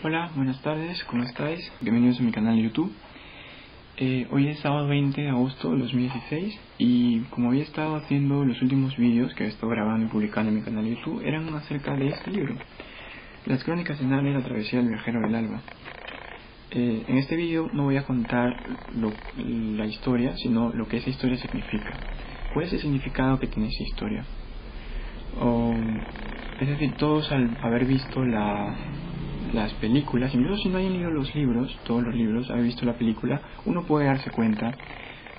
Hola, buenas tardes, ¿cómo estáis? Bienvenidos a mi canal de YouTube. Hoy es sábado 20 de agosto de 2016 y como había estado haciendo los últimos vídeos que he estado grabando y publicando en mi canal de YouTube eran acerca de este libro, Las Crónicas de Narnia, la travesía del viajero del alba. En este vídeo no voy a contar la historia, sino lo que esa historia significa. ¿Cuál es el significado que tiene esa historia? Es decir, todos al haber visto las películas, incluso si no hayan leído los libros, todos los libros, haber visto la película, uno puede darse cuenta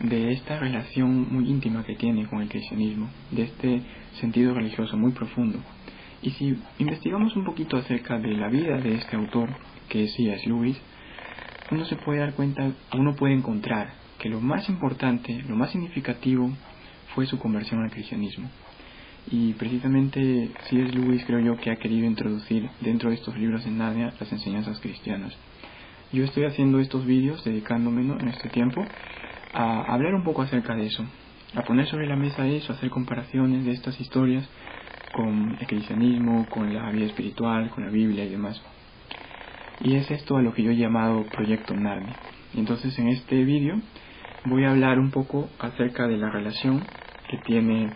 de esta relación muy íntima que tiene con el cristianismo, de este sentido religioso muy profundo. Y si investigamos un poquito acerca de la vida de este autor, que es C.S. Lewis, uno se puede dar cuenta, uno puede encontrar que lo más importante, lo más significativo fue su conversión al cristianismo. Y precisamente C.S. Lewis creo yo que ha querido introducir dentro de estos libros de Narnia las enseñanzas cristianas. Yo estoy haciendo estos vídeos dedicándome en este tiempo a hablar un poco acerca de eso, a poner sobre la mesa eso, a hacer comparaciones de estas historias con el cristianismo, con la vida espiritual, con la Biblia y demás. Y es esto a lo que yo he llamado Proyecto Narnia. Y entonces en este vídeo voy a hablar un poco acerca de la relación que tiene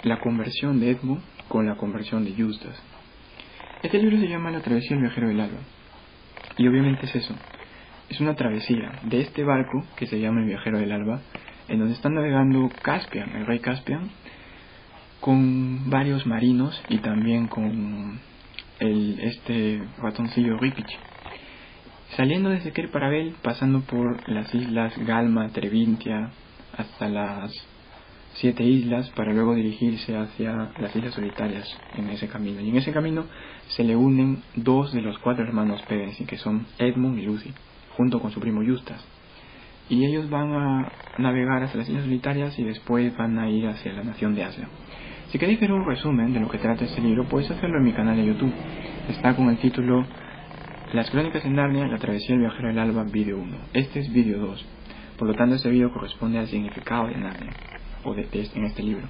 la conversión de Edmund con la conversión de Eustace. Este libro se llama La travesía del viajero del alba. Y obviamente es eso. Es una travesía de este barco que se llama el viajero del alba, en donde está navegando Caspian, el rey Caspian, con varios marinos y también con este ratoncillo Ripich. Saliendo desde Cape Paravel, pasando por las islas Galma, Trevintia, hasta las 7 islas, para luego dirigirse hacia las Islas Solitarias en ese camino. Y en ese camino se le unen dos de los 4 hermanos Pevensie, que son Edmund y Lucy, junto con su primo Eustace. Y ellos van a navegar hacia las Islas Solitarias y después van a ir hacia la nación de Aslan. Si queréis ver un resumen de lo que trata este libro, podéis hacerlo en mi canal de YouTube. Está con el título Las Crónicas de Narnia, la travesía del viajero del alba, vídeo 1. Este es vídeo 2. Por lo tanto, este vídeo corresponde al significado de Narnia, o en este libro.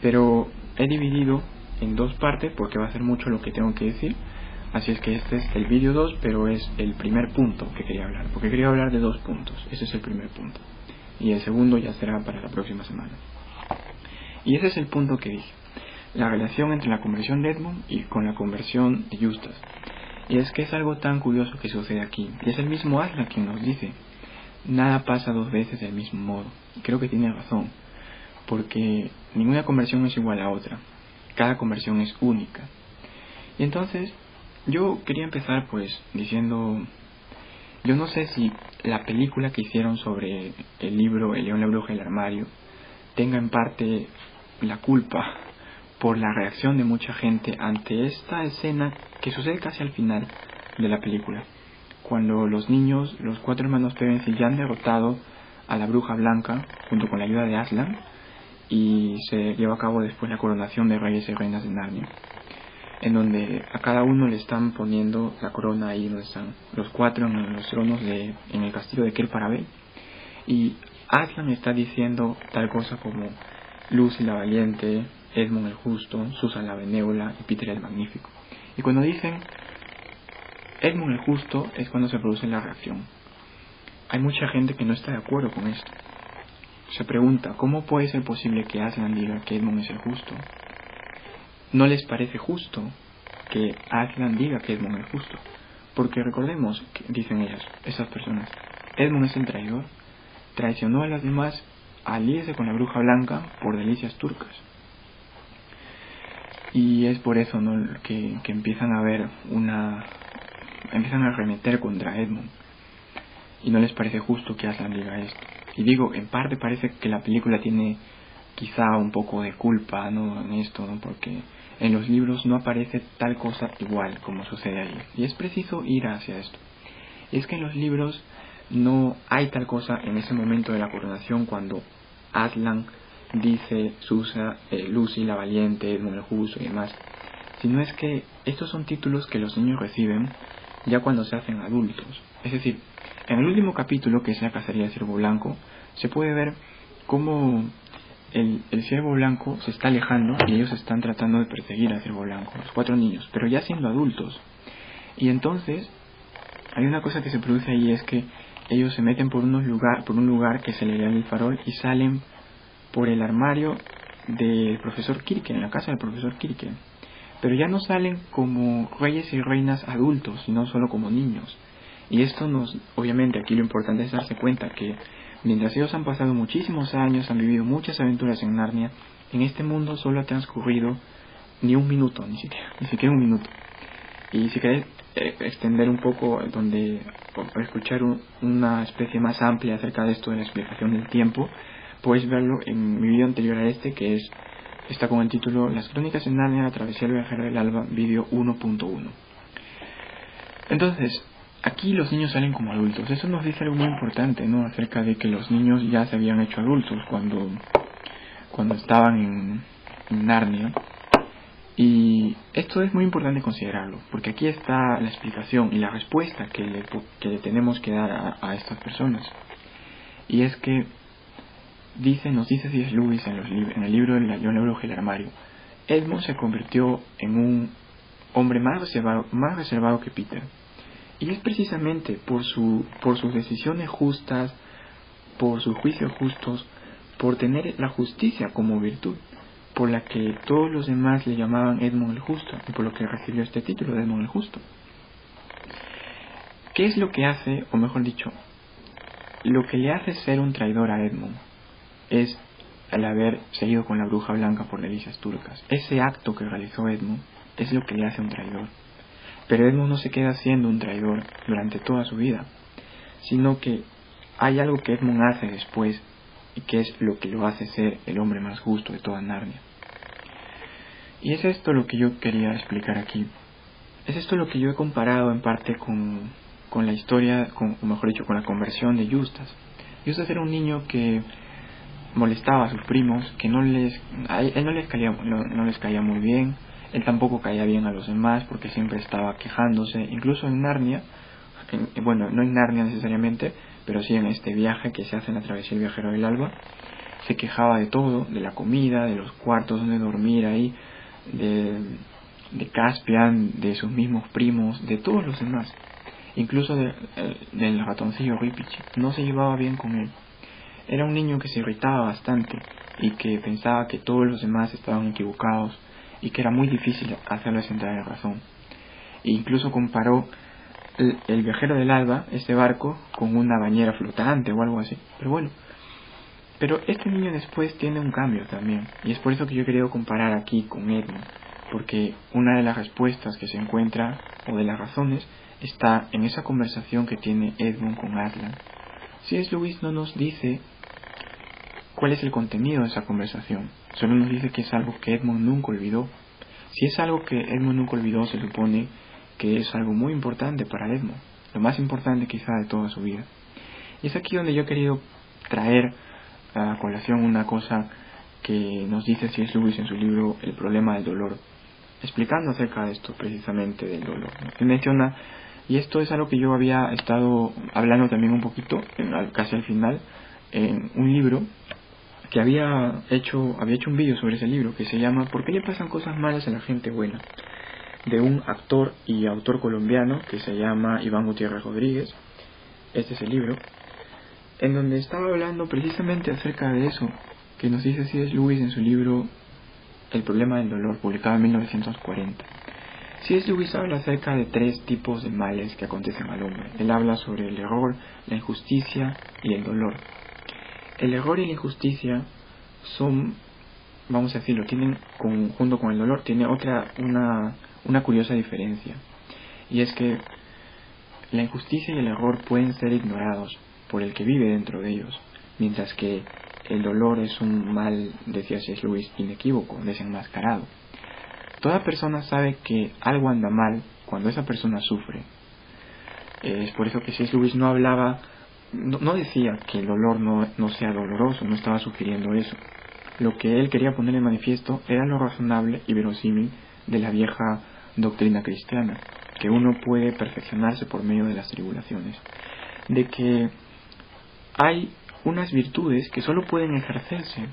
Pero he dividido en 2 partes porque va a ser mucho lo que tengo que decir. Así es que este es el vídeo 2, pero es el primer punto que quería hablar, porque quería hablar de 2 puntos. Ese es el primer punto. Y el segundo ya será para la próxima semana. Y ese es el punto que dije. La relación entre la conversión de Edmund y con la conversión de Eustace. Y es que es algo tan curioso que sucede aquí. Y es el mismo Aslan quien nos dice: nada pasa 2 veces del mismo modo. Y creo que tiene razón, porque ninguna conversión es igual a otra. Cada conversión es única. Y entonces yo quería empezar pues diciendo, yo no sé si la película que hicieron sobre el libro El león, la bruja y el armario tenga en parte la culpa por la reacción de mucha gente ante esta escena que sucede casi al final de la película, cuando los niños, los 4 hermanos Pevensie, ya han derrotado a la bruja blanca junto con la ayuda de Aslan, y se lleva a cabo después la coronación de reyes y reinas de Narnia, en donde a cada uno le están poniendo la corona ahí donde están los 4 en los tronos en el castillo de Cape Paravel, y Aslan está diciendo tal cosa como Lucy la valiente, Edmund el justo, Susan la benévola y Peter el magnífico. Y cuando dicen Edmund el justo es cuando se produce la reacción. Hay mucha gente que no está de acuerdo con esto. Se pregunta, ¿cómo puede ser posible que Aslan diga que Edmund es el justo? ¿No les parece justo que Aslan diga que Edmund es justo? Porque recordemos, que dicen esas personas, Edmund es el traidor, traicionó a las demás al irse con la bruja blanca por delicias turcas. Y es por eso, ¿no?, que empiezan a ver empiezan a arremeter contra Edmund. Y no les parece justo que Aslan diga esto. Y digo, en parte parece que la película tiene quizá un poco de culpa, ¿no?, en esto, ¿no?, porque en los libros no aparece tal cosa igual como sucede ahí. Y es preciso ir hacia esto. Y es que en los libros no hay tal cosa en ese momento de la coronación cuando Aslan dice Lucy la valiente, Edmund el justo y demás, sino es que estos son títulos que los niños reciben ya cuando se hacen adultos. Es decir, en el último capítulo, que es la cacería del ciervo blanco, se puede ver cómo el ciervo blanco se está alejando y ellos están tratando de perseguir al ciervo blanco, los 4 niños, pero ya siendo adultos. Y entonces hay una cosa que se produce ahí, es que ellos se meten por un lugar que se le llama el farol y salen por el armario del profesor Kirke, en la casa del profesor Kirke. Pero ya no salen como reyes y reinas adultos, sino solo como niños. Y esto obviamente aquí lo importante es darse cuenta que mientras ellos han pasado muchísimos años, han vivido muchas aventuras en Narnia, en este mundo solo ha transcurrido ni un minuto, ni siquiera un minuto. Y si queréis extender un poco o escuchar una especie más amplia acerca de esto de la explicación del tiempo, podéis verlo en mi vídeo anterior a este, que está con el título Las Crónicas de Narnia, la travesía del viajero del alba, vídeo 1.1. Entonces, aquí los niños salen como adultos. Eso nos dice algo muy importante, ¿no? Acerca de que los niños ya se habían hecho adultos cuando estaban en Narnia. Y esto es muy importante considerarlo, porque aquí está la explicación y la respuesta que le tenemos que dar a estas personas. Y es que nos dice C.S. Lewis en el libro del León del armario, Edmund se convirtió en un hombre más reservado que Peter. Y es precisamente por sus decisiones justas, por sus juicios justos, por tener la justicia como virtud, por la que todos los demás le llamaban Edmund el Justo, y por lo que recibió este título de Edmund el Justo. ¿Qué es lo que hace, o mejor dicho, lo que le hace ser un traidor a Edmund? Es el haber seguido con la bruja blanca por delicias turcas. Ese acto que realizó Edmund es lo que le hace un traidor. Pero Edmund no se queda siendo un traidor durante toda su vida, sino que hay algo que Edmund hace después, y que es lo que lo hace ser el hombre más justo de toda Narnia. Y es esto lo que yo quería explicar aquí. Es esto lo que yo he comparado en parte con la historia, o mejor dicho, con la conversión de Eustace. Eustace era un niño que molestaba a sus primos, que él no les caía muy bien. Él tampoco caía bien a los demás porque siempre estaba quejándose, incluso en Narnia, no en Narnia necesariamente, pero sí en este viaje que se hace en la travesía del viajero del alba, se quejaba de todo, de la comida, de los cuartos donde dormir ahí, de Caspian, de sus mismos primos, de todos los demás, incluso del ratoncillo Ripichi. No se llevaba bien con él. Era un niño que se irritaba bastante y que pensaba que todos los demás estaban equivocados y que era muy difícil hacerles entrar en razón. E incluso comparó el viajero del alba, este barco, con una bañera flotante o algo así. Pero este niño después tiene un cambio también, y es por eso que yo he querido comparar aquí con Edmund, porque una de las respuestas que se encuentra, o de las razones, está en esa conversación que tiene Edmund con Aslan. C.S. Lewis no nos dice cuál es el contenido de esa conversación, solo nos dice que es algo que Edmund nunca olvidó. Si es algo que Edmund nunca olvidó, se supone que es algo muy importante para Edmund, lo más importante quizá de toda su vida. Y es aquí donde yo he querido traer a colación una cosa que nos dice C.S. Lewis en su libro El problema del dolor, explicando acerca de esto precisamente del dolor. Él menciona, y esto es algo que yo había estado hablando también un poquito, casi al final, en un libro que había hecho un vídeo sobre ese libro que se llama ¿Por qué le pasan cosas malas a la gente buena?, de un actor y autor colombiano que se llama Iván Gutiérrez Rodríguez. Este es el libro, en donde estaba hablando precisamente acerca de eso que nos dice C.S. Lewis en su libro El problema del dolor, publicado en 1940. C.S. Lewis habla acerca de 3 tipos de males que acontecen al hombre. Él habla sobre el error, la injusticia y el dolor. El error y la injusticia son, vamos a decirlo, junto con el dolor, tiene una curiosa diferencia. Y es que la injusticia y el error pueden ser ignorados por el que vive dentro de ellos, mientras que el dolor es un mal, decía C.S. Lewis, inequívoco, desenmascarado. Toda persona sabe que algo anda mal cuando esa persona sufre. Es por eso que C.S. Lewis no decía que el dolor no sea doloroso, no estaba sugiriendo eso. Lo que él quería poner en manifiesto era lo razonable y verosímil de la vieja doctrina cristiana, que uno puede perfeccionarse por medio de las tribulaciones, de que hay unas virtudes que solo pueden ejercerse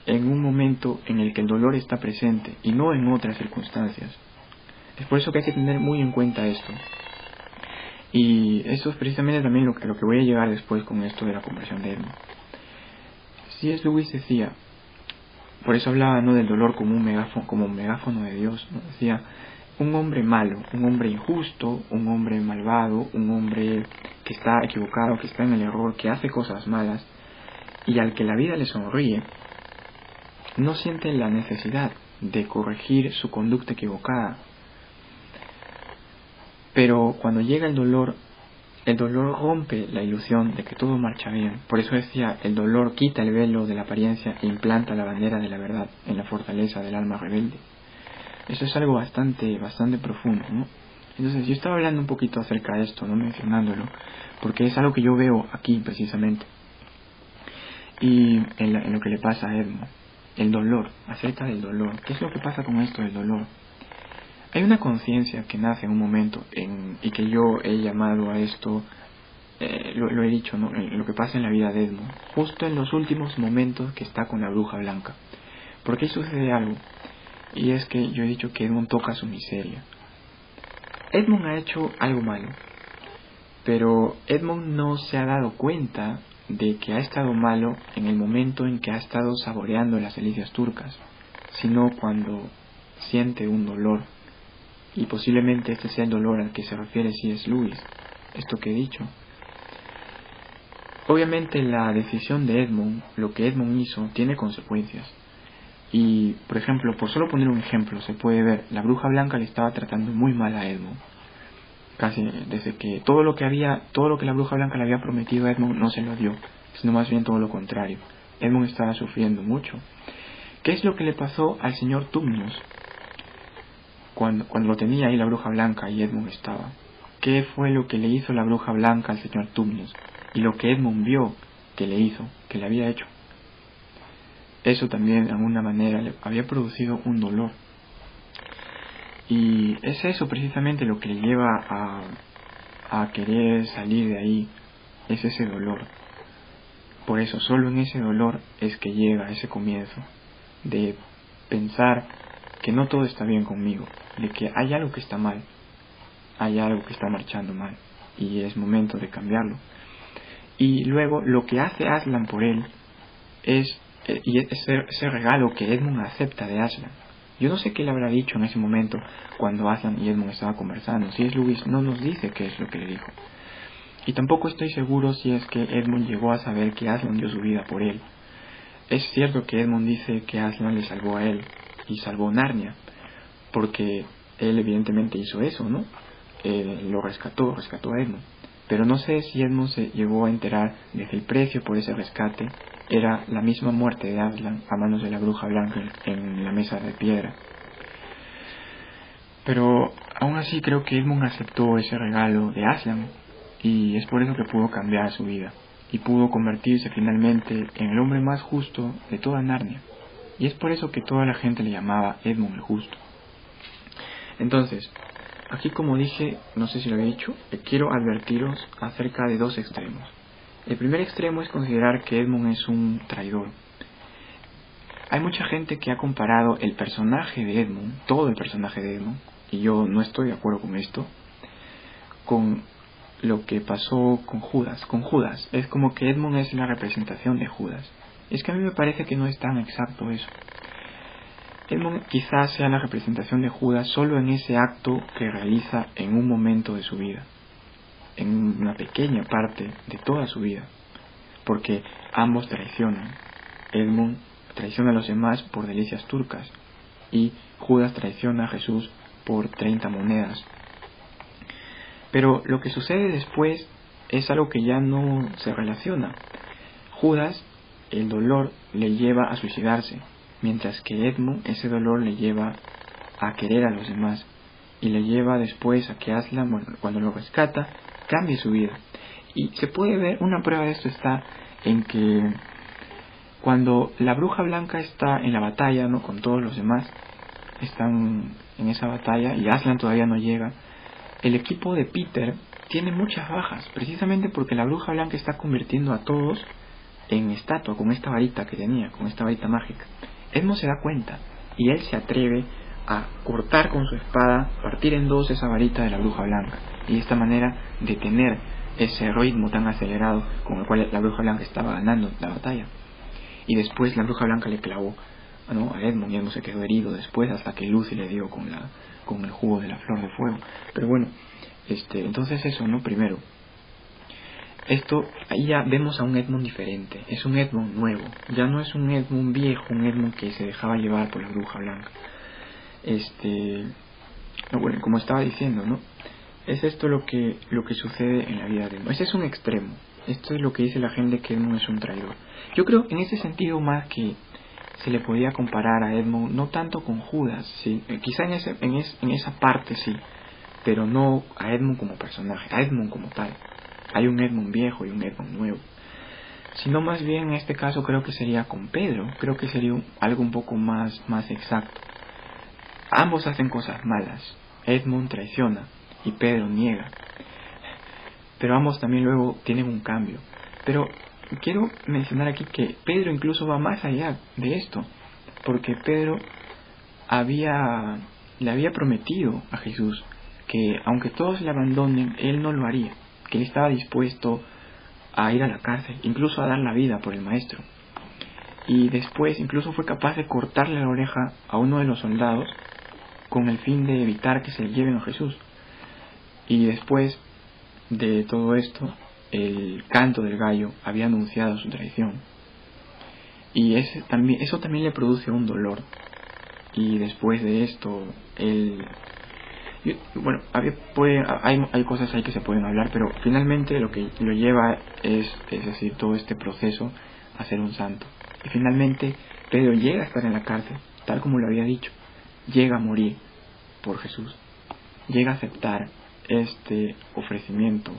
en un momento en el que el dolor está presente y no en otras circunstancias. Es por eso que hay que tener muy en cuenta esto. Y eso es precisamente también lo que voy a llegar después con esto de la conversión de Edmund. C.S. Lewis decía, por eso hablaba, ¿no?, del dolor como un megáfono de Dios, ¿no? Decía, un hombre malo, un hombre injusto, un hombre malvado, un hombre que está equivocado, que está en el error, que hace cosas malas, y al que la vida le sonríe, no siente la necesidad de corregir su conducta equivocada. Pero cuando llega el dolor rompe la ilusión de que todo marcha bien. Por eso decía, el dolor quita el velo de la apariencia e implanta la bandera de la verdad en la fortaleza del alma rebelde. Eso es algo bastante profundo, ¿no? Entonces yo estaba hablando un poquito acerca de esto, no mencionándolo, porque es algo que yo veo aquí precisamente. Y en lo que le pasa a Edmund, el dolor, acerca del dolor. ¿Qué es lo que pasa con esto del dolor? Hay una conciencia que nace en un momento, y que yo he llamado a esto, lo he dicho, ¿no?, lo que pasa en la vida de Edmund, justo en los últimos momentos que está con la bruja blanca. Porque ahí sucede algo, y es que yo he dicho que Edmund toca su miseria. Edmund ha hecho algo malo, pero Edmund no se ha dado cuenta de que ha estado malo en el momento en que ha estado saboreando las delicias turcas, sino cuando siente un dolor. Y posiblemente este sea el dolor al que se refiere C.S. Lewis, esto que he dicho. Obviamente la decisión de Edmund, lo que Edmund hizo, tiene consecuencias. Y, por ejemplo, por solo poner un ejemplo, se puede ver, la bruja blanca le estaba tratando muy mal a Edmund. Casi desde que todo lo que la bruja blanca le había prometido a Edmund no se lo dio, sino más bien todo lo contrario. Edmund estaba sufriendo mucho. ¿Qué es lo que le pasó al señor Tumnus cuando lo tenía ahí la bruja blanca y Edmund estaba? ¿Qué fue lo que le hizo la bruja blanca al señor Tumnus? Y lo que Edmund vio que le hizo, que le había hecho. Eso también, de alguna manera, le había producido un dolor. Y es eso precisamente lo que le lleva a querer salir de ahí, es ese dolor. Por eso, solo en ese dolor es que llega ese comienzo de pensar que no todo está bien conmigo, de que hay algo que está mal, hay algo que está marchando mal, y es momento de cambiarlo. Y luego lo que hace Aslan por él es ese regalo que Edmund acepta de Aslan. Yo no sé qué le habrá dicho en ese momento cuando Aslan y Edmund estaban conversando. C.S. Lewis no nos dice qué es lo que le dijo. Y tampoco estoy seguro si es que Edmund llegó a saber que Aslan dio su vida por él. Es cierto que Edmund dice que Aslan le salvó a él y salvó Narnia, porque él evidentemente hizo eso, ¿no? Lo rescató a Edmund. Pero no sé si Edmund se llegó a enterar de que el precio por ese rescate era la misma muerte de Aslan a manos de la bruja blanca en la mesa de piedra. Pero aún así creo que Edmund aceptó ese regalo de Aslan, y es por eso que pudo cambiar su vida y pudo convertirse finalmente en el hombre más justo de toda Narnia. Y es por eso que toda la gente le llamaba Edmund el Justo. Entonces, aquí, como dije, no sé si lo había dicho, quiero advertiros acerca de dos extremos. El primer extremo es considerar que Edmund es un traidor. Hay mucha gente que ha comparado el personaje de Edmund, todo el personaje de Edmund, y yo no estoy de acuerdo con esto, con lo que pasó con Judas. Con Judas, es como que Edmund es la representación de Judas. Es que a mí me parece que no es tan exacto eso. Edmund quizás sea la representación de Judas solo en ese acto que realiza en un momento de su vida, en una pequeña parte de toda su vida, porque ambos traicionan. Edmund traiciona a los demás por delicias turcas y Judas traiciona a Jesús por 30 monedas. Pero lo que sucede después es algo que ya no se relaciona. Judas, el dolor le lleva a suicidarse, mientras que Edmund, ese dolor le lleva a querer a los demás, y le lleva después a que Aslan, cuando lo rescata, cambie su vida. Y se puede ver, una prueba de esto está en que cuando la bruja blanca está en la batalla, ¿no?, con todos los demás, están en esa batalla y Aslan todavía no llega, el equipo de Peter tiene muchas bajas, precisamente porque la bruja blanca está convirtiendo a todos en estatua, con esta varita que tenía, con esta varita mágica. Edmund se da cuenta y él se atreve a cortar con su espada, partir en dos esa varita de la bruja blanca, y de esta manera detener ese ritmo tan acelerado con el cual la bruja blanca estaba ganando la batalla. Y después la bruja blanca le clavó, ¿no?, a Edmund, y Edmund se quedó herido después, hasta que Lucy le dio con el jugo de la flor de fuego. Pero bueno, entonces eso, ¿no? Primero, ahí ya vemos a un Edmund diferente, es un Edmund nuevo, ya no es un Edmund viejo, un Edmund que se dejaba llevar por la bruja blanca. Bueno, como estaba diciendo, ¿no?, es esto lo que sucede en la vida de Edmund. Ese es un extremo. Esto es lo que dice la gente, que Edmund es un traidor. Yo creo en ese sentido más que se le podía comparar a Edmund, no tanto con Judas, sí, quizá en esa parte sí, pero no a Edmund como personaje, a Edmund como tal. Hay un Edmund viejo y un Edmund nuevo. Sino más bien en este caso creo que sería con Pedro, creo que sería algo un poco más exacto. Ambos hacen cosas malas. Edmund traiciona y Pedro niega, pero ambos también luego tienen un cambio. Pero quiero mencionar aquí que Pedro incluso va más allá de esto, porque Pedro le había prometido a Jesús que aunque todos le abandonen, él no lo haría, que él estaba dispuesto a ir a la cárcel, incluso a dar la vida por el maestro. Y después incluso fue capaz de cortarle la oreja a uno de los soldados con el fin de evitar que se lleven a Jesús. Y después de todo esto, el canto del gallo había anunciado su traición. Y eso también le produce un dolor. Y después de esto, hay cosas ahí que se pueden hablar, pero finalmente lo que lo lleva es decir, todo este proceso a ser un santo. Y finalmente Pedro llega a estar en la cárcel, tal como lo había dicho. Llega a morir por Jesús. Llega a aceptar este ofrecimiento,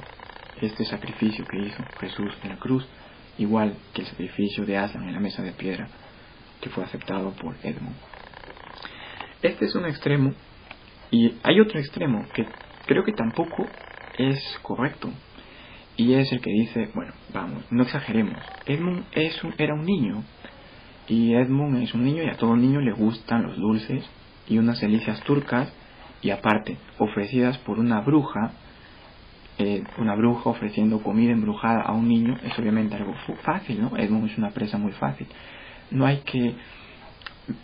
este sacrificio que hizo Jesús en la cruz, igual que el sacrificio de Aslan en la mesa de piedra, que fue aceptado por Edmund. Este es un extremo, y hay otro extremo que creo que tampoco es correcto, y es el que dice, bueno, vamos, no exageremos, Edmund era un niño, y Edmund es un niño, y a todo niño le gustan los dulces y unas delicias turcas, y aparte, ofrecidas por una bruja ofreciendo comida embrujada a un niño, es obviamente algo fácil, ¿no? Edmund es una presa muy fácil. No hay que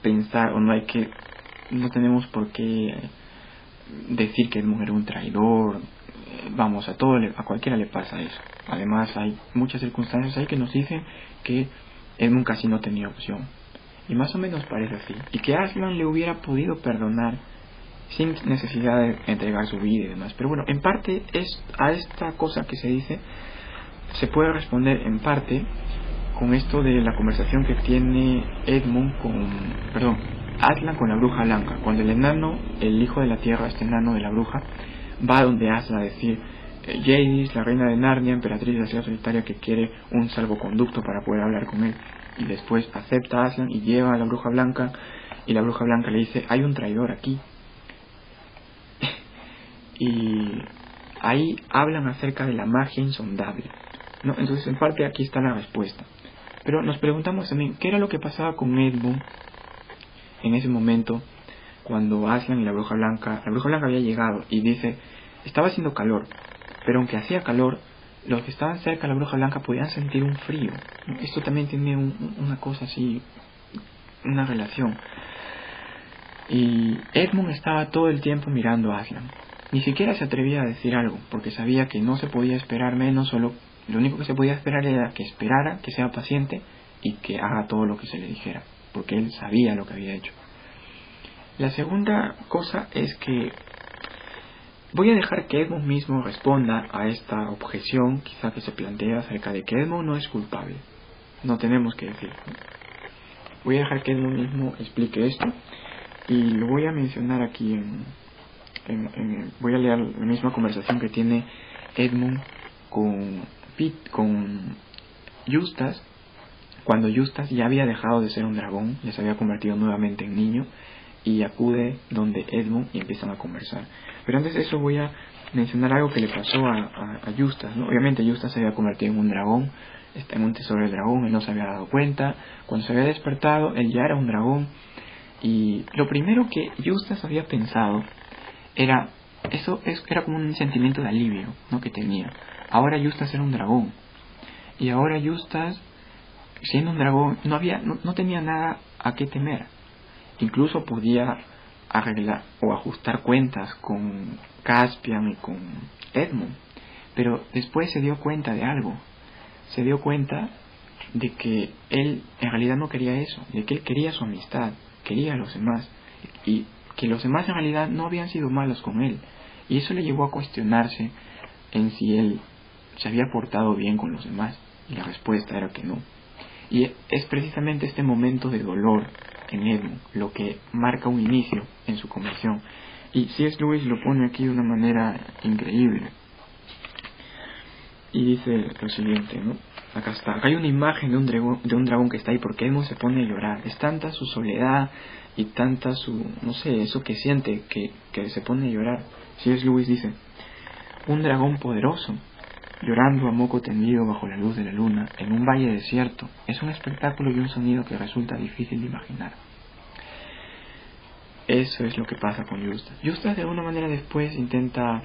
pensar, no tenemos por qué decir que Edmund era un traidor. Vamos, a cualquiera le pasa eso. Además, hay muchas circunstancias ahí que nos dicen que Edmund casi no tenía opción. Y más o menos parece así. Y que Aslan le hubiera podido perdonar sin necesidad de entregar su vida y demás. Pero bueno, en parte a esta cosa que se dice se puede responder en parte con esto de la conversación que tiene Aslan con la bruja blanca, cuando el hijo de la tierra, este enano de la bruja, va donde Aslan a decir, Jadis, la reina de Narnia, emperatriz de la ciudad solitaria, que quiere un salvoconducto para poder hablar con él. Y después acepta a Aslan y lleva a la bruja blanca, y la bruja blanca le dice, hay un traidor aquí. Y ahí hablan acerca de la magia insondable, ¿no? Entonces en parte aquí está la respuesta. Pero nos preguntamos también, ¿qué era lo que pasaba con Edmund en ese momento cuando Aslan y la bruja blanca había llegado? Y dice, estaba haciendo calor, pero aunque hacía calor, los que estaban cerca de la bruja blanca podían sentir un frío, ¿no? Esto también tiene una cosa así, una relación. Y Edmund estaba todo el tiempo mirando a Aslan. Ni siquiera se atrevía a decir algo, porque sabía que no se podía esperar menos, lo único que se podía esperar era que esperara, que sea paciente y que haga todo lo que se le dijera, porque él sabía lo que había hecho. La segunda cosa es que voy a dejar que Edmund mismo responda a esta objeción, quizá que se plantea acerca de que Edmund no es culpable. No tenemos que decir. Voy a dejar que Edmund mismo explique esto, y lo voy a mencionar aquí voy a leer la misma conversación que tiene Edmund con Eustace, cuando Eustace ya había dejado de ser un dragón, ya se había convertido nuevamente en niño, y acude donde Edmund y empiezan a conversar. Pero antes de eso voy a mencionar algo que le pasó a Eustace, ¿no? Obviamente Eustace se había convertido en un dragón, está en un tesoro del dragón, él no se había dado cuenta. Cuando se había despertado, él ya era un dragón, Y lo primero que Justas había pensado era, era como un sentimiento de alivio, ¿no?, que tenía. Ahora Justas era un dragón. Y ahora Justas, siendo un dragón, no tenía nada a qué temer. Incluso podía arreglar o ajustar cuentas con Caspian y con Edmund. Pero después se dio cuenta de algo. Se dio cuenta de que él en realidad no quería eso, de que él quería su amistad, quería a los demás, y que los demás en realidad no habían sido malos con él. Y eso le llevó a cuestionarse en si él se había portado bien con los demás, y la respuesta era que no. Y es precisamente este momento de dolor en Edmund lo que marca un inicio en su conversión. Y C.S. Lewis lo pone aquí de una manera increíble. Y dice lo siguiente, ¿no? Acá está. Acá hay una imagen de un dragón que está ahí porque Edmund se pone a llorar. Es tanta su soledad y tanta su, no sé, eso que siente que se pone a llorar. C.S. Lewis dice: un dragón poderoso, llorando a moco tendido bajo la luz de la luna, en un valle desierto, es un espectáculo y un sonido que resulta difícil de imaginar. Eso es lo que pasa con Justas. Justas de alguna manera después intenta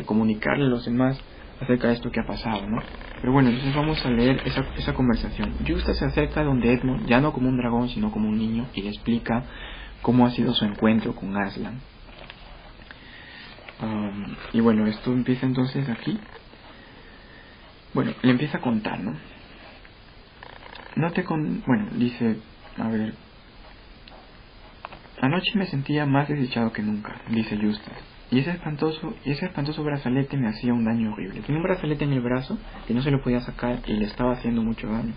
comunicarle a los demás acerca de esto que ha pasado, ¿no? Pero bueno, entonces vamos a leer esa conversación. Justas se acerca donde Edmund, ya no como un dragón, sino como un niño, y le explica cómo ha sido su encuentro con Aslan. Y bueno, esto empieza entonces aquí. Bueno, le empieza a contar, ¿no? Bueno, dice, a ver, anoche me sentía más desdichado que nunca, dice Justas. Y ese espantoso brazalete me hacía un daño horrible. Tenía un brazalete en el brazo que no se lo podía sacar y le estaba haciendo mucho daño.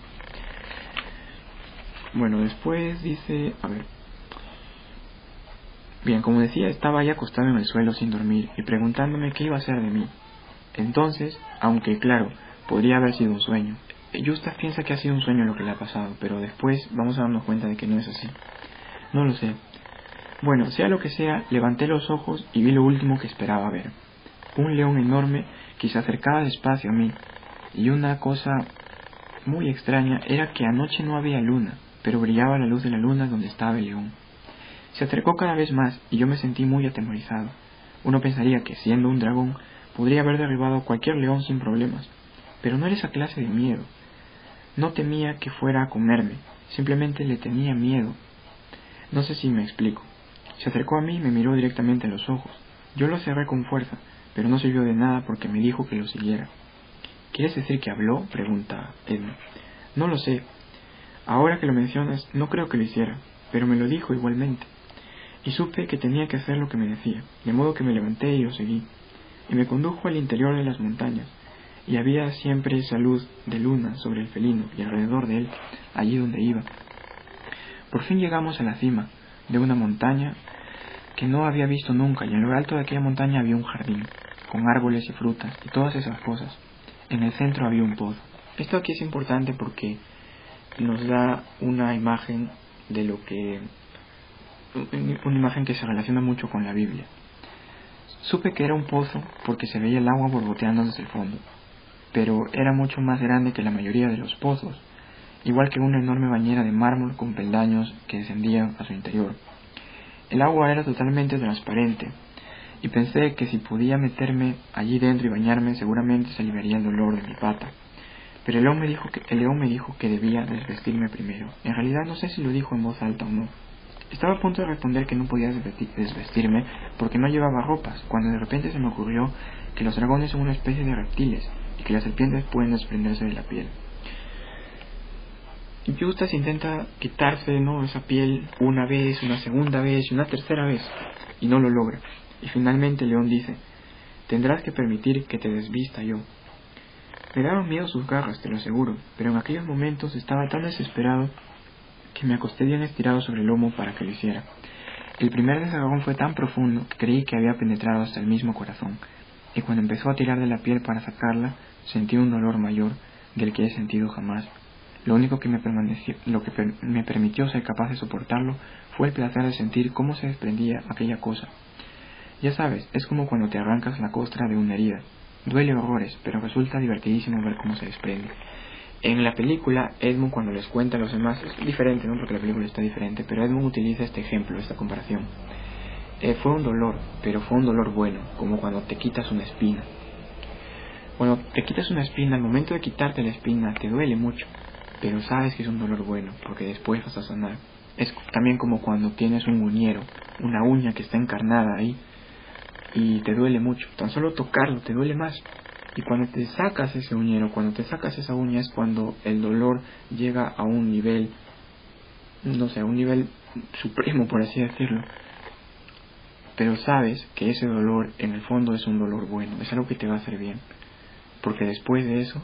Bueno, después dice, a ver. Bien, como decía, estaba ahí acostado en el suelo sin dormir y preguntándome qué iba a hacer de mí. Entonces, aunque claro, podría haber sido un sueño. Justas piensa que ha sido un sueño lo que le ha pasado, pero después vamos a darnos cuenta de que no es así. No lo sé. Bueno, sea lo que sea, levanté los ojos y vi lo último que esperaba ver. Un león enorme que se acercaba despacio a mí. Y una cosa muy extraña era que anoche no había luna, pero brillaba la luz de la luna donde estaba el león. Se acercó cada vez más y yo me sentí muy atemorizado. Uno pensaría que, siendo un dragón, podría haber derribado a cualquier león sin problemas. Pero no era esa clase de miedo. No temía que fuera a comerme, simplemente le tenía miedo. No sé si me explico. Se acercó a mí y me miró directamente en los ojos. Yo lo cerré con fuerza, pero no sirvió de nada porque me dijo que lo siguiera. ¿Quieres decir que habló?, pregunta Edmund. No lo sé. Ahora que lo mencionas, no creo que lo hiciera, pero me lo dijo igualmente. Y supe que tenía que hacer lo que me decía, de modo que me levanté y lo seguí. Y me condujo al interior de las montañas, y había siempre esa luz de luna sobre el felino y alrededor de él, allí donde iba. Por fin llegamos a la cima de una montaña que no había visto nunca, y en lo alto de aquella montaña había un jardín, con árboles y frutas, y todas esas cosas. En el centro había un pozo. Esto aquí es importante porque nos da una imagen de una imagen que se relaciona mucho con la Biblia. Supe que era un pozo porque se veía el agua borboteando desde el fondo, pero era mucho más grande que la mayoría de los pozos, igual que una enorme bañera de mármol con peldaños que descendían a su interior. El agua era totalmente transparente, y pensé que si podía meterme allí dentro y bañarme, seguramente se aliviaría el dolor de mi pata. Pero el león me dijo que debía desvestirme primero. En realidad no sé si lo dijo en voz alta o no. Estaba a punto de responder que no podía desvestirme porque no llevaba ropas, cuando de repente se me ocurrió que los dragones son una especie de reptiles y que las serpientes pueden desprenderse de la piel. Y Justas intenta quitarse, ¿no?, esa piel una vez, una segunda vez y una tercera vez, y no lo logra. Y finalmente el león dice: tendrás que permitir que te desvista yo. Me daban miedo sus garras, te lo aseguro, pero en aquellos momentos estaba tan desesperado que me acosté bien estirado sobre el lomo para que lo hiciera. El primer desagón fue tan profundo que creí que había penetrado hasta el mismo corazón, y cuando empezó a tirar de la piel para sacarla, sentí un dolor mayor del que he sentido jamás. Lo único que me permitió ser capaz de soportarlo fue el placer de sentir cómo se desprendía aquella cosa. Ya sabes, es como cuando te arrancas la costra de una herida. Duele horrores, pero resulta divertidísimo ver cómo se desprende. En la película, Edmund, cuando les cuenta a los demás, es diferente, ¿no? Porque la película está diferente, pero Edmund utiliza este ejemplo, esta comparación. Fue un dolor, pero fue un dolor bueno, como cuando te quitas una espina. Cuando te quitas una espina, al momento de quitarte la espina, te duele mucho, pero sabes que es un dolor bueno, porque después vas a sanar. Es también como cuando tienes un uñero, una uña que está encarnada ahí, y te duele mucho. Tan solo tocarlo te duele más. Y cuando te sacas ese uñero, cuando te sacas esa uña, es cuando el dolor llega a un nivel, no sé, a un nivel supremo, por así decirlo. Pero sabes que ese dolor en el fondo es un dolor bueno, es algo que te va a hacer bien, porque después de eso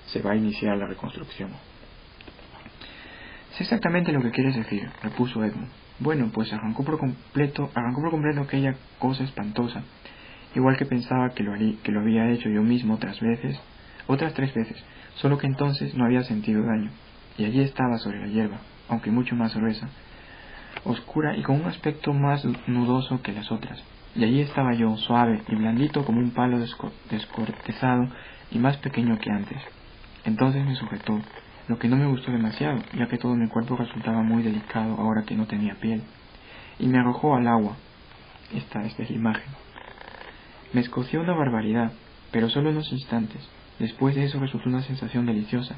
se va a iniciar la reconstrucción. Sé exactamente lo que quieres decir, repuso Edmund. Bueno, pues arrancó por completo aquella cosa espantosa, igual que pensaba que lo había hecho yo mismo otras 3 veces, solo que entonces no había sentido daño, y allí estaba sobre la hierba, aunque mucho más gruesa, oscura y con un aspecto más nudoso que las otras, y allí estaba yo, suave y blandito como un palo descortezado y más pequeño que antes. Entonces me sujetó, lo que no me gustó demasiado, ya que todo mi cuerpo resultaba muy delicado ahora que no tenía piel, y me arrojó al agua. Esta es la imagen. Me escoció una barbaridad, pero solo unos instantes. Después de eso resultó una sensación deliciosa,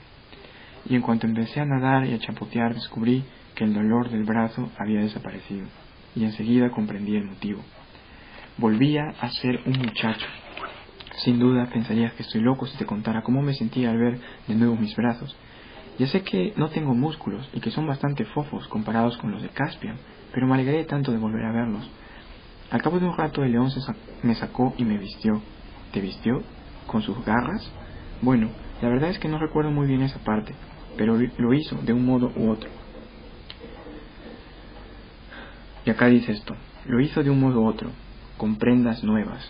y en cuanto empecé a nadar y a chapotear descubrí que el dolor del brazo había desaparecido, y enseguida comprendí el motivo. Volvía a ser un muchacho. Sin duda pensarías que estoy loco si te contara cómo me sentía al ver de nuevo mis brazos. Ya sé que no tengo músculos y que son bastante fofos comparados con los de Caspian, pero me alegré tanto de volver a verlos. Al cabo de un rato el león me sacó y me vistió. ¿Te vistió? ¿Con sus garras? Bueno, la verdad es que no recuerdo muy bien esa parte, pero lo hizo de un modo u otro. Y acá dice esto, lo hizo de un modo u otro, con prendas nuevas.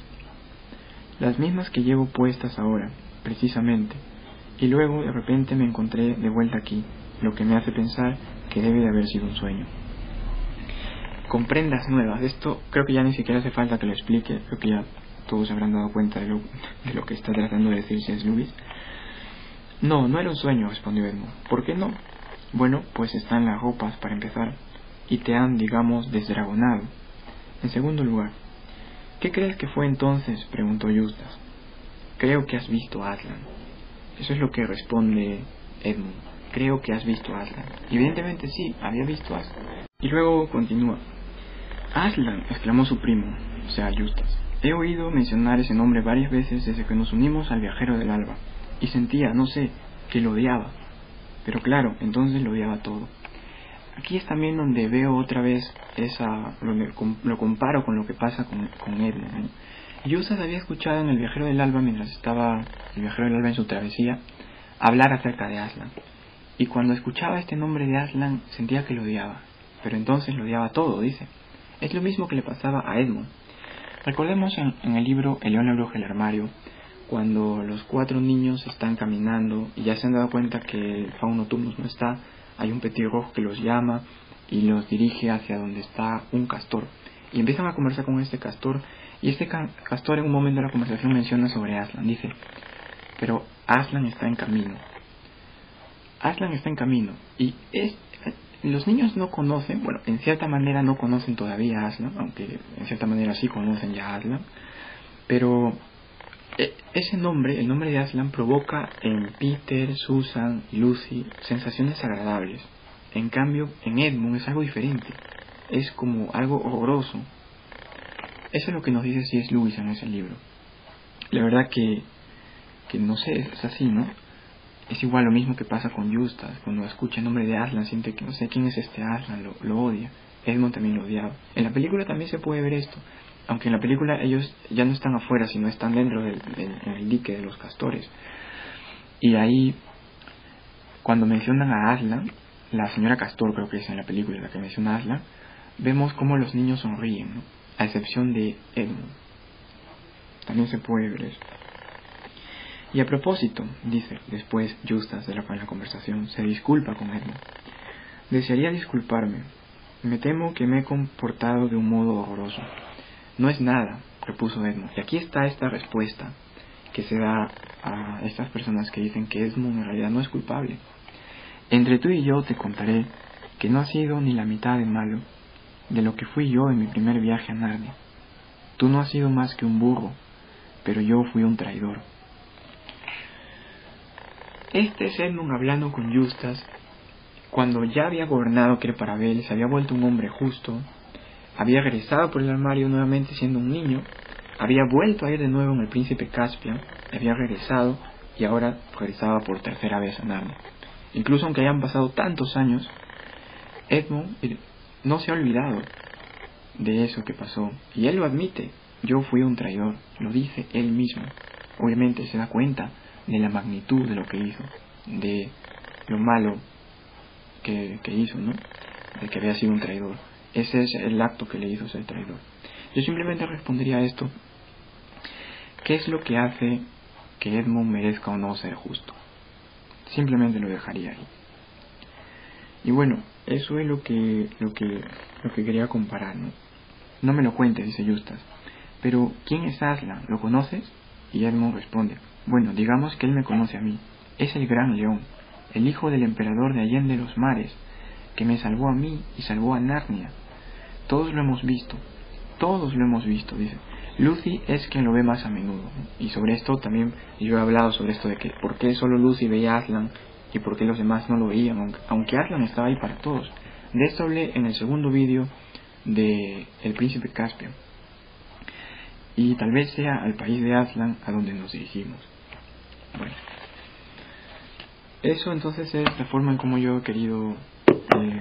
Las mismas que llevo puestas ahora, precisamente. Y luego de repente me encontré de vuelta aquí, lo que me hace pensar que debe de haber sido un sueño. Con prendas nuevas, esto creo que ya ni siquiera hace falta que lo explique, creo que ya todos se habrán dado cuenta de lo que está tratando de decir C.S. Lewis. No, no era un sueño, respondió Edmund. ¿Por qué no? Bueno, pues están las ropas para empezar, y te han, digamos, desdragonado. En segundo lugar, ¿qué crees que fue entonces?, preguntó Eustace. Creo que has visto a Aslan. Eso es lo que responde Edmund. Creo que has visto a Aslan. Evidentemente sí, había visto a Aslan. Y luego continúa. Aslan, exclamó su primo, o sea, Eustace. He oído mencionar ese nombre varias veces desde que nos unimos al viajero del alba, y sentía, no sé, que lo odiaba. Pero claro, entonces lo odiaba todo. Aquí es también donde veo otra vez lo comparo con lo que pasa con Edmund, ¿no? Eustace había escuchado en el viajero del alba, mientras estaba el viajero del alba en su travesía, hablar acerca de Aslan. Y cuando escuchaba este nombre de Aslan, sentía que lo odiaba. Pero entonces lo odiaba todo, dice. Es lo mismo que le pasaba a Edmund. Recordemos en el libro El león, la bruja y el armario, cuando los 4 niños están caminando y ya se han dado cuenta que el fauno Turnus no está, hay un petirrojo que los llama y los dirige hacia donde está un castor. Y empiezan a conversar con este castor, y este castor en un momento de la conversación menciona sobre Aslan. Dice, pero Aslan está en camino. Aslan está en camino. Y los niños no conocen, bueno, en cierta manera no conocen todavía a Aslan, aunque en cierta manera sí conocen ya a Aslan, pero ese nombre, el nombre de Aslan, provoca en Peter, Susan y Lucy sensaciones agradables. En cambio, en Edmund es algo diferente, es como algo horroroso. Eso es lo que nos dice C.S. Lewis en ese libro. La verdad que no sé, es así, ¿no? Es igual lo mismo que pasa con Eustace. Cuando escucha el nombre de Aslan siente que no sé quién es este Aslan, lo odia. Edmund también lo odiaba. En la película también se puede ver esto, aunque en la película ellos ya no están afuera, sino están dentro del dique de los castores. Y ahí, cuando mencionan a Aslan, la señora Castor creo que es en la película la que menciona a Aslan, vemos cómo los niños sonríen, ¿no? A excepción de Edmund. También se puede ver eso. Y a propósito, dice después Eustace de la conversación, se disculpa con Edmund. Desearía disculparme. Me temo que me he comportado de un modo horroroso. No es nada, repuso Edmund. Y aquí está esta respuesta, que se da a estas personas que dicen que Edmund en realidad no es culpable. Entre tú y yo te contaré que no ha sido ni la mitad de malo de lo que fui yo en mi primer viaje a Narnia. Tú no has sido más que un burro, pero yo fui un traidor. Este es Edmund hablando con Eustace cuando ya había gobernado Quer-Paravel, se había vuelto un hombre justo, había regresado por el armario nuevamente siendo un niño, había vuelto a ir de nuevo en el príncipe Caspian, había regresado y ahora regresaba por tercera vez a Narnia. Incluso aunque hayan pasado tantos años, Edmund no se ha olvidado de eso que pasó, y él lo admite. Yo fui un traidor, lo dice él mismo. Obviamente se da cuenta de la magnitud de lo que hizo, de lo malo que hizo, ¿no? De que había sido un traidor. Ese es el acto que le hizo ser traidor. Yo simplemente respondería a esto: ¿qué es lo que hace que Edmund merezca o no ser justo? Simplemente lo dejaría ahí. Y bueno, eso es lo que quería comparar, ¿no? No me lo cuentes, dice Eustace. Pero, ¿quién es Aslan? ¿Lo conoces? Y Edmund responde: bueno, digamos que él me conoce a mí. Es el gran león, el hijo del emperador de Allende los mares, que me salvó a mí y salvó a Narnia. Todos lo hemos visto, dice. Lucy es quien lo ve más a menudo. Y sobre esto también yo he hablado sobre esto de que por qué solo Lucy veía a Aslan y por qué los demás no lo veían, aunque Aslan estaba ahí para todos. De esto hablé en el segundo vídeo de El Príncipe Caspian. Y tal vez sea al país de Aslan a donde nos dirigimos. Bueno, eso entonces es la forma en cómo yo he querido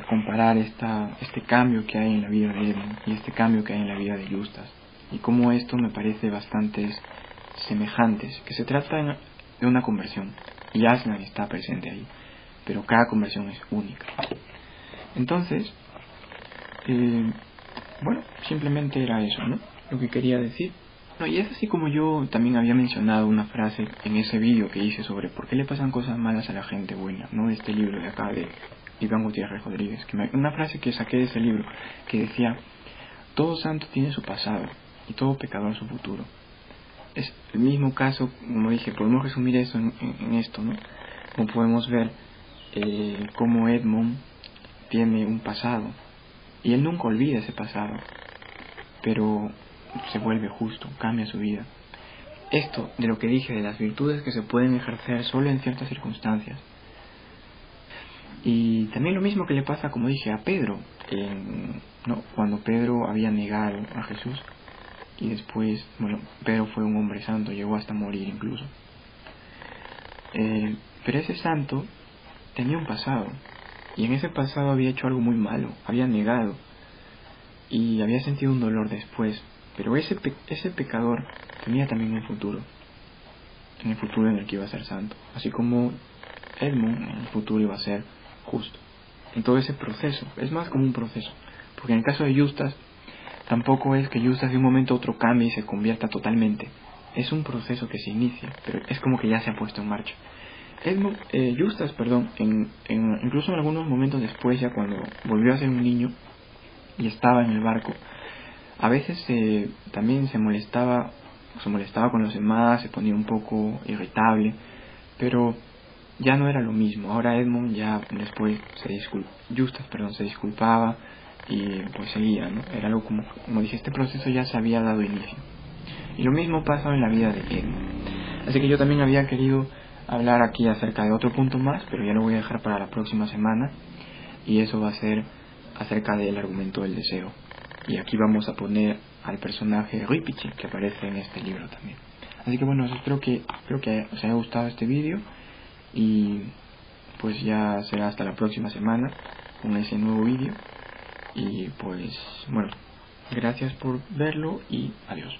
comparar este cambio que hay en la vida de Edmund y este cambio que hay en la vida de Eustace, y cómo esto me parece bastante semejantes, que se trata de una conversión, y Aslan está presente ahí, pero cada conversión es única. Entonces, bueno, simplemente era eso, ¿no? Lo que quería decir. No, y es así como yo también había mencionado una frase en ese vídeo que hice sobre por qué le pasan cosas malas a la gente buena, ¿no? De este libro de acá de Iván Gutiérrez Rodríguez, una frase que saqué de ese libro que decía: todo santo tiene su pasado y todo pecador su futuro. Es el mismo caso, como dije, podemos resumir eso en esto, ¿no? Como podemos ver cómo Edmund tiene un pasado y él nunca olvida ese pasado, pero se vuelve justo, cambia su vida. Esto de lo que dije de las virtudes que se pueden ejercer solo en ciertas circunstancias. Y también lo mismo que le pasa, como dije, a Pedro, ¿no? Cuando Pedro había negado a Jesús y después, bueno, Pedro fue un hombre santo, llegó hasta morir incluso. Pero ese santo tenía un pasado, y en ese pasado había hecho algo muy malo, había negado y había sentido un dolor después. Pero ese pecador tenía también un futuro, en el futuro en el que iba a ser santo, así como Edmund en el futuro iba a ser justo. En todo ese proceso, es más como un proceso, porque en el caso de Eustace, tampoco es que Eustace de un momento a otro cambie y se convierta totalmente. Es un proceso que se inicia, pero es como que ya se ha puesto en marcha. Eustace, incluso en algunos momentos después, ya cuando volvió a ser un niño y estaba en el barco, a veces también se molestaba con los demás, se ponía un poco irritable, pero ya no era lo mismo. Ahora Edmund ya después Eustace se disculpaba y pues seguía, ¿no? Era algo como dije, este proceso ya se había dado inicio. Y lo mismo pasa en la vida de Edmund. Así que yo también había querido hablar aquí acerca de otro punto más, pero ya lo voy a dejar para la próxima semana, y eso va a ser acerca del argumento del deseo. Y aquí vamos a poner al personaje Ripichi, que aparece en este libro también. Así que bueno, espero que os haya gustado este vídeo, y pues ya será hasta la próxima semana con ese nuevo vídeo. Y pues bueno, gracias por verlo y adiós.